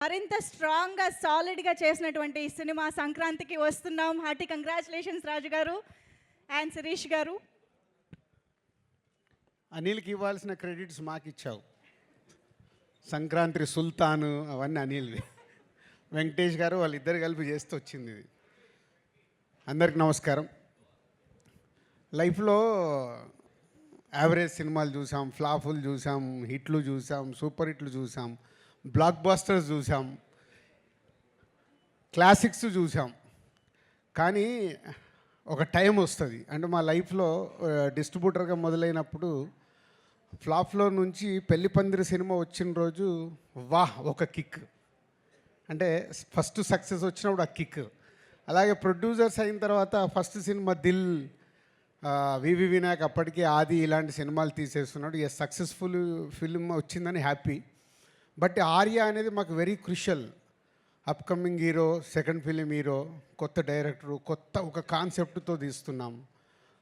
మరింత స్ట్రాంగ్గా సాలిడ్గా చేసినటువంటి ఈ సినిమా సంక్రాంతికి వస్తున్నాం. Hearty congratulations Raju garu and Sirish గారు. అనిల్కి ఇవ్వాల్సిన క్రెడిట్స్ మాకు ఇచ్చావు. సంక్రాంతి సుల్తాను అవన్నీ అనిల్వి. వెంకటేష్ గారు వాళ్ళిద్దరు కలిపి చేస్తూ వచ్చింది ఇది. అందరికి నమస్కారం. లైఫ్లో యావరేజ్ సినిమాలు చూసాం, ఫ్లాపులు చూసాం, హిట్లు చూసాం, సూపర్ హిట్లు చూసాం, బ్లాక్ బాస్టర్స్ చూసాం, క్లాసిక్స్ చూసాం. కానీ ఒక టైం వస్తుంది, అంటే మా లైఫ్లో డిస్ట్రిబ్యూటర్గా మొదలైనప్పుడు ఫ్లాప్లో నుంచి పెళ్లి పందిరి సినిమా వచ్చిన రోజు వాహ్ ఒక కిక్, అంటే ఫస్ట్ సక్సెస్ వచ్చినప్పుడు ఆ కిక్. అలాగే ప్రొడ్యూసర్స్ అయిన తర్వాత ఫస్ట్ సినిమా దిల్, వివి వినాయక్ అప్పటికే ఆది ఇలాంటి సినిమాలు తీసేస్తున్నాడు. ఏ సక్సెస్ఫుల్ ఫిల్మ్ వచ్చిందని హ్యాపీ. బట్ ఆర్య అనేది మాకు very crucial. Upcoming hero, second film hero, కొత్త డైరెక్టరు, కొత్త ఒక కాన్సెప్ట్తో తీస్తున్నాం.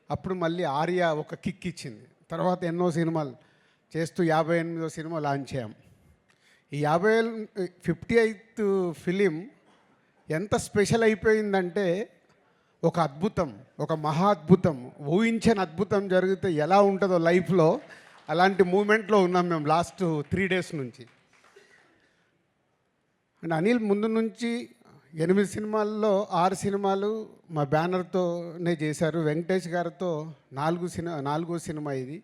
అప్పుడు మళ్ళీ ఆర్య ఒక కిక్ ఇచ్చింది. తర్వాత ఎన్నో సినిమాలు చేస్తూ 58వ సినిమా లాంచ్ చేయం. ఈ 58th ఫిలిం ఎంత స్పెషల్ అయిపోయిందంటే ఒక అద్భుతం, ఒక మహా అద్భుతం, ఊహించని అద్భుతం జరిగితే ఎలా ఉంటుందో లైఫ్లో అలాంటి మూమెంట్లో ఉన్నాం మేము లాస్ట్ 3 days నుంచి. అండ్ అనిల్ ముందు నుంచి 8 సినిమాల్లో 6 సినిమాలు మా బ్యానర్తోనే చేశారు. వెంకటేష్ గారితో 4వ సినిమా ఇది.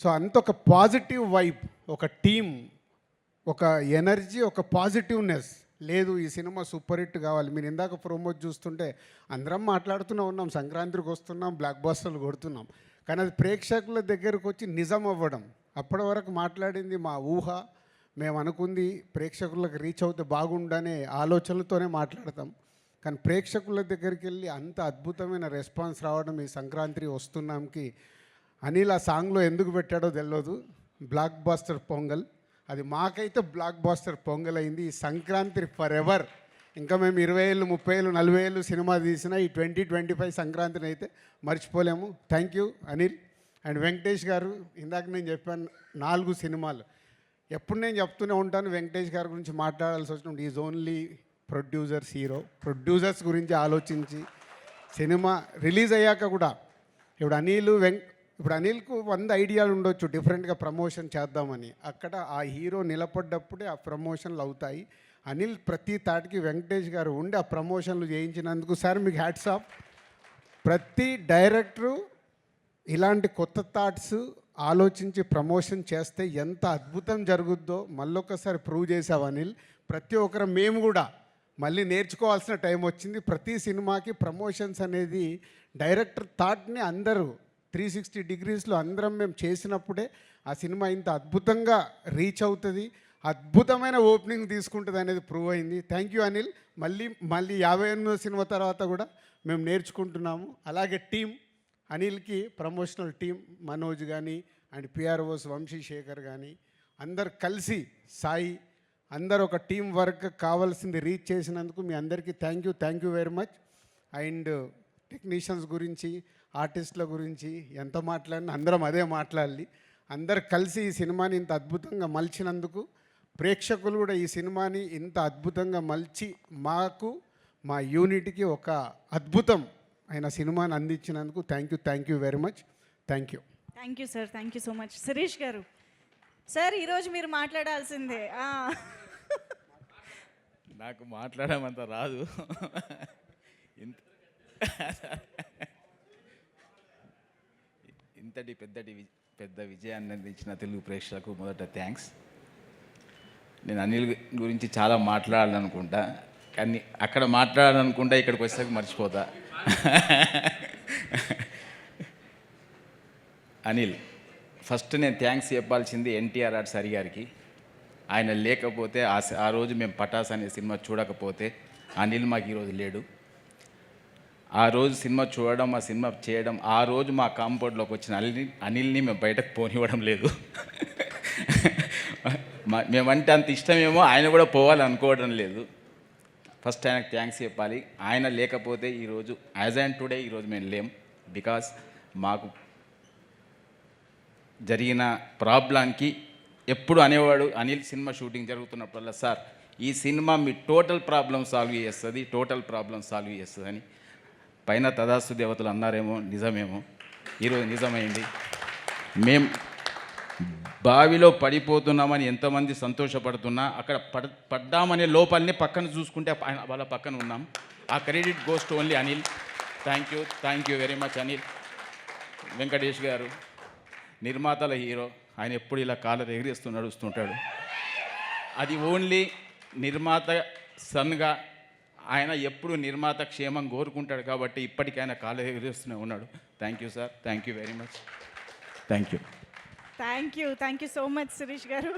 సో అంత ఒక పాజిటివ్ వైబ్, ఒక టీమ్, ఒక ఎనర్జీ, ఒక పాజిటివ్నెస్. లేదు ఈ సినిమా సూపర్ హిట్ కావాలి. మీరు ఇందాక ప్రోమోట్ చూస్తుంటే అందరం మాట్లాడుతూనే ఉన్నాం, సంక్రాంతికి వస్తున్నాం, బ్లాక్ బాస్టర్లు కొడుతున్నాం. కానీ అది ప్రేక్షకుల దగ్గరకు వచ్చి నిజం అవ్వడం. అప్పటి వరకు మాట్లాడింది మా ఊహ, మేము అనుకుంది ప్రేక్షకులకు రీచ్ అవుతే బాగుండనే ఆలోచనలతోనే మాట్లాడతాం. కానీ ప్రేక్షకుల దగ్గరికి వెళ్ళి అంత అద్భుతమైన రెస్పాన్స్ రావడం ఈ సంక్రాంతి వస్తున్నాంకి అనిల్ ఆ సాంగ్లో ఎందుకు పెట్టాడో తెలియదు. బ్లాక్ బాస్టర్ పొంగల్, అది మాకైతే బ్లాక్ బాస్టర్ పొంగల్ అయింది. ఈ సంక్రాంతి ఫర్ ఎవర్. ఇంకా మేము 20 ఏళ్ళు, 30 ఏళ్ళు, 40 ఏళ్ళు సినిమా తీసినా ఈ 2025 సంక్రాంతిని అయితే మర్చిపోలేము. Thank you Anil and Venkatesh గారు. ఇందాక నేను చెప్పాను 4 సినిమాలు. ఎప్పుడు నేను చెప్తూనే ఉంటాను, వెంకటేష్ గారి గురించి మాట్లాడాల్సి వచ్చినప్పుడు is only producers hero. Producers గురించి ఆలోచించి సినిమా రిలీజ్ అయ్యాక కూడా ఇప్పుడు అనిల్కు 100 ఐడియాలు ఉండొచ్చు డిఫరెంట్గా ప్రమోషన్ చేద్దామని. అక్కడ ఆ హీరో నిలబడ్డప్పుడే ఆ ప్రమోషన్లు అవుతాయి. అనిల్ ప్రతి తాటికి వెంకటేష్ గారు ఉండి ఆ ప్రమోషన్లు చేయించినందుకు సార్ మీకు హ్యాట్స్ ఆఫ్. ప్రతి డైరెక్టరు ఇలాంటి కొత్త థాట్స్ ఆలోచించి ప్రమోషన్ చేస్తే ఎంత అద్భుతం జరుగుద్దో మళ్ళొకసారి ప్రూవ్ చేసావు అనిల్. ప్రతి ఒక్కరు మేము కూడా మళ్ళీ నేర్చుకోవాల్సిన టైం వచ్చింది. ప్రతి సినిమాకి ప్రమోషన్స్ అనేది డైరెక్టర్ థాట్ని అందరూ 360 degreesలో అందరం మేము చేసినప్పుడే ఆ సినిమా ఇంత అద్భుతంగా రీచ్ అవుతుంది, అద్భుతమైన ఓపెనింగ్ తీసుకుంటుంది అనేది ప్రూవ్ అయింది. Thank you Anil. మళ్ళీ 58వ సినిమా తర్వాత కూడా మేము నేర్చుకుంటున్నాము. అలాగే టీం అనిల్కి ప్రమోషనల్ టీం మనోజ్ కానీ అండ్ పిఆర్ఓస్ వంశీశేఖర్ కానీ అందరు కలిసి సాయి అందరు ఒక టీం వర్క్ కావాల్సింది రీచ్ చేసినందుకు మీ అందరికీ thank you very much. And technicians గురించి, ఆర్టిస్టుల గురించి ఎంత మాట్లాడినా అందరం అదే మాట్లాడాలి. అందరు కలిసి ఈ సినిమాని ఇంత అద్భుతంగా మలిచినందుకు, ప్రేక్షకులు కూడా ఈ సినిమాని ఇంత అద్భుతంగా మలిచి మాకు మా యూనిట్కి ఒక అద్భుతం అయిన సినిమాని అందించినందుకు thank you very much. Thank you sir. Thank you so much. Sirish garu sir, ఈరోజు మీరు మాట్లాడాల్సిందే. నాకు మాట్లాడమంత రాదు. ఇంతటి పెద్ద విజయాన్ని అందించిన తెలుగు ప్రేక్షకులకు మొదట థ్యాంక్స్. నేను అనిల్ గురించి చాలా మాట్లాడాలనుకుంటా, కానీ అక్కడ మాట్లాడాలనుకుంటా ఇక్కడికి వచ్చేసరికి మర్చిపోతా. అనిల్ ఫస్ట్ నేను థ్యాంక్స్ చెప్పాల్సింది ఎన్టీఆర్ ఆర్ట్స్ హరి గారికి. ఆయన లేకపోతే ఆ రోజు మేము పటాస్ అనే సినిమా చూడకపోతే అనిల్ మాకు ఈరోజు లేడు. ఆ రోజు సినిమా చూడడం, ఆ సినిమా చేయడం, ఆ రోజు మా కాంపౌండ్లోకి వచ్చిన అనిల్ని మేము బయటకు పోనివ్వడం లేదు. మేమంటే అంత ఇష్టమేమో ఆయన కూడా పోవాలనుకోవడం లేదు. ఫస్ట్ ఆయనకు థ్యాంక్స్ చెప్పాలి. ఆయన లేకపోతే ఈరోజు యాజ్ అండ్ టుడే ఈరోజు మేము లేం. బికాస్ మాకు జరిగిన ప్రాబ్లంకి ఎప్పుడు అనేవాడు అనిల్ సినిమా షూటింగ్ జరుగుతున్నప్పుడల్లా, సార్ ఈ సినిమా మీ టోటల్ ప్రాబ్లం సాల్వ్ చేస్తుందని పైన తదాస్తు దేవతలు అన్నారేమో, నిజమేమో, ఈరోజు నిజమైంది. మేం బావిలో పడిపోతున్నామని ఎంతమంది సంతోషపడుతున్నా అక్కడ పడ్డామనే లోపలనే పక్కన చూసుకుంటే వాళ్ళ పక్కన ఉన్నాం. ఆ credit goes to only Anil. Thank you very much Anil. Venkatesh గారు నిర్మాతల హీరో, ఆయన ఎప్పుడు ఇలా కాలర్ ఎగిరేస్తూ నడుస్తుంటాడు. అది ఓన్లీ నిర్మాత సన్గా ఆయన ఎప్పుడు నిర్మాత క్షేమం కోరుకుంటాడు కాబట్టి ఇప్పటికైనా కాలర్ ఎగిరేస్తూనే ఉన్నాడు. Thank you sir, thank you very much, thank you. Thank you so much Sirish garu.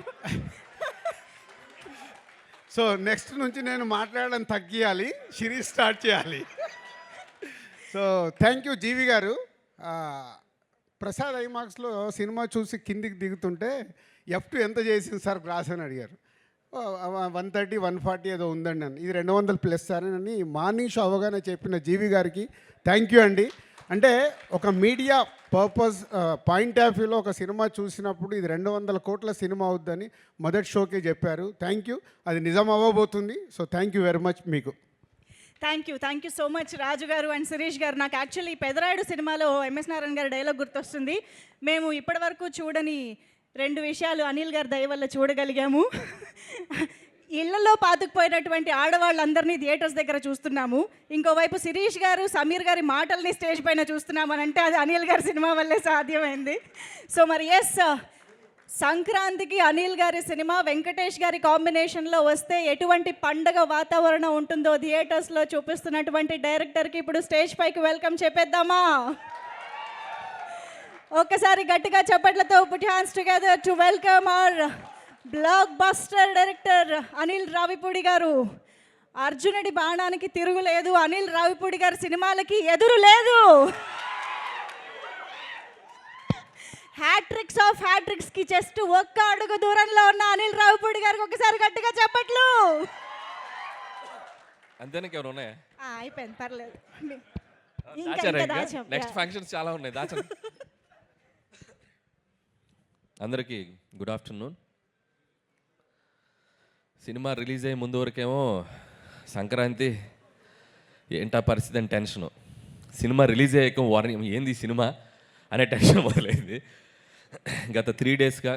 So next నుంచి నేను మాట్లాడడం తగ్గియాలి, సిరీస్ స్టార్ట్ చేయాలి. So thank you GV garu. Prasad ఐమాక్స్లో cinema చూసి కిందికి దిగుతుంటే F2 ఎంత చేసింది సార్ గ్రాస్ అని అడిగారు. 130, 140 ఏదో ఉందండి అని. ఇది 200+ సార్ అని మార్నింగ్ షో అవగానే చెప్పిన జీవి గారికి థ్యాంక్ యూ అండి. అంటే ఒక మీడియా పర్పస్ పాయింట్ ఆఫ్ వ్యూలో ఒక సినిమా చూసినప్పుడు ఇది 200 కోట్ల సినిమా అవుద్దని మొదటి షోకే చెప్పారు. థ్యాంక్ యూ, అది నిజం అవ్వబోతుంది. So thank you very much మీకు. Thank you so much Raju garu and Sirish గారు. నాకు యాక్చువల్లీ పెదరాయుడు సినిమాలో ఎంఎస్ నారాయణ గారి డైలాగ్ గుర్తొస్తుంది. మేము ఇప్పటివరకు చూడని 2 విషయాలు అనిల్ గారి దయ వల్ల చూడగలిగాము. ఇళ్లలో పాతుకుపోయినటువంటి ఆడవాళ్ళందరినీ థియేటర్స్ దగ్గర చూస్తున్నాము. ఇంకోవైపు శిరీష్ గారు, సమీర్ గారి మాటల్ని స్టేజ్ పైన చూస్తున్నామని అంటే అది అనిల్ గారి సినిమా వల్లే సాధ్యమైంది. సో మరి ఎస్, సంక్రాంతికి అనిల్ గారి సినిమా వెంకటేష్ గారి కాంబినేషన్లో వస్తే ఎటువంటి పండగ వాతావరణం ఉంటుందో థియేటర్స్లో చూపిస్తున్నటువంటి డైరెక్టర్కి ఇప్పుడు స్టేజ్ పైకి వెల్కమ్ చెప్పేద్దామా? ఒక్కసారి గట్టిగా చప్పట్లతో put hands together to welcome our block buster director Anil Ravipudi గారు. అర్జునుడి బాణానికి తిరుగులేదు, అనిల్ రావిపూడి గారి సినిమాలకి ఎదురు లేదు. హ్యాట్రిక్స్ ఆఫ్ హ్యాట్రిక్స్కి జస్ట్ ఒక్క అడుగు దూరంలో ఉన్న అనిల్ రావిపూడి గారికి ఒకసారి గట్టిగా చెప్పట్లు. అంతేనా ఎవరు ఉన్నాయా? అయిపోయింది, పర్లేదు. నెక్స్ట్ ఫంక్షన్స్ చాలా ఉన్నాయి, దాచండి. అందరికీ గుడ్ ఆఫ్టర్నూన్. సినిమా రిలీజ్ అయ్యే ముందు వరకేమో సంక్రాంతి ఏంటా పరిస్థితి అని టెన్షను. సినిమా రిలీజ్ అయ్యాక వారం ఏంది సినిమా అనే టెన్షన్ మొదలైంది. గత 3 డేస్గా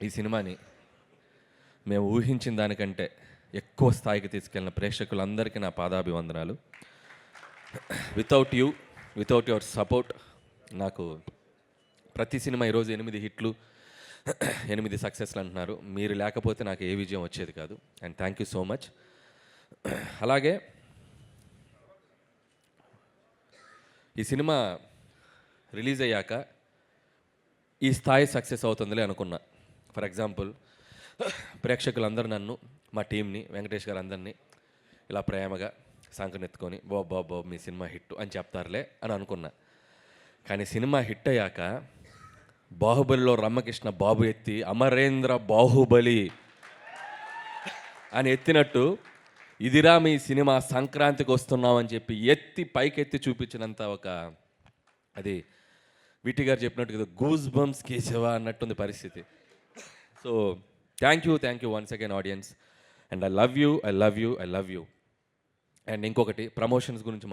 ఈ సినిమాని మేము ఊహించిన దానికంటే ఎక్కువ స్థాయికి తీసుకెళ్ళిన ప్రేక్షకులందరికీ నా పాదాభివందనాలు. వితౌట్ యువర్ సపోర్ట్ నాకు ప్రతి సినిమా ఈరోజు 8 హిట్లు 8 సక్సెస్లు అంటున్నారు. మీరు లేకపోతే నాకు ఏ విజయం వచ్చేది కాదు. And thank you so much. అలాగే ఈ సినిమా రిలీజ్ అయ్యాక ఈ స్థాయి సక్సెస్ అవుతుందిలే అనుకున్నా. ఫర్ ఎగ్జాంపుల్, ప్రేక్షకులందరూ నన్ను, మా టీంని, వెంకటేష్ గారు అందరినీ ఇలా ప్రేమగా సంకనెత్తుకొని బాబు మీ సినిమా హిట్ అని చెప్తారులే అని అనుకున్నా. కానీ సినిమా హిట్ అయ్యాక బాహుబలిలో రమ్మకృష్ణ బాబు ఎత్తి అమరేంద్ర బాహుబలి అని ఎత్తినట్టు ఇదిరా మీ సినిమా సంక్రాంతికి వస్తున్నామని చెప్పి ఎత్తి పైకెత్తి చూపించినంత ఒక అది విటి గారు చెప్పినట్టు కదా, గూస్ బంప్స్ కేశవ అన్నట్టుంది పరిస్థితి. So thank you once again audience. And I love you. And ఇంకొకటి, ప్రమోషన్స్ గురించి